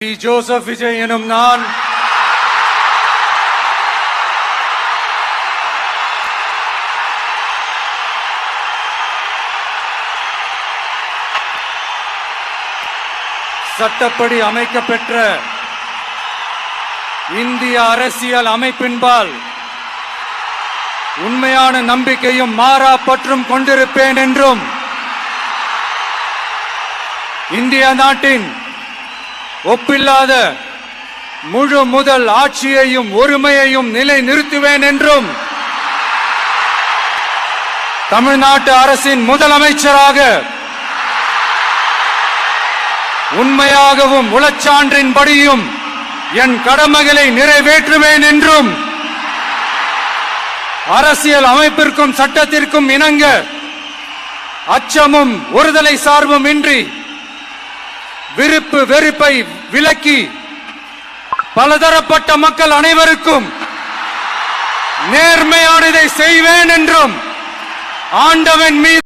Joseph Vijay எனும் நான் சட்டப்படி அமைக்கப்பெற்ற இந்திய அரசியல் அமைப்பின்பால் உண்மையான நம்பிக்கையும் மாறா பற்றும் கொண்டிருப்பேன் என்றும் இந்திய நாட்டின் ஒப்பில்லாத முழு முதல் ஆட்சியையும் ஒருமையையும் நிலை நிறுத்துவேன் என்றும் தமிழ்நாட்டு அரசின் முதலமைச்சராக உண்மையாகவும் உளச்சான்றின்படியும் என் கடமைகளை நிறைவேற்றுவேன் என்றும் அரசியல் அமைப்பிற்கும் சட்டத்திற்கும் இணங்க அச்சமும் ஒருதலை சார்பும் இன்றி விருப்பு வெறுப்பை விலக்கி பலதரப்பட்ட மக்கள் அனைவருக்கும் நேர்மையானதை செய்வேன் என்றும் ஆண்டவன் மீது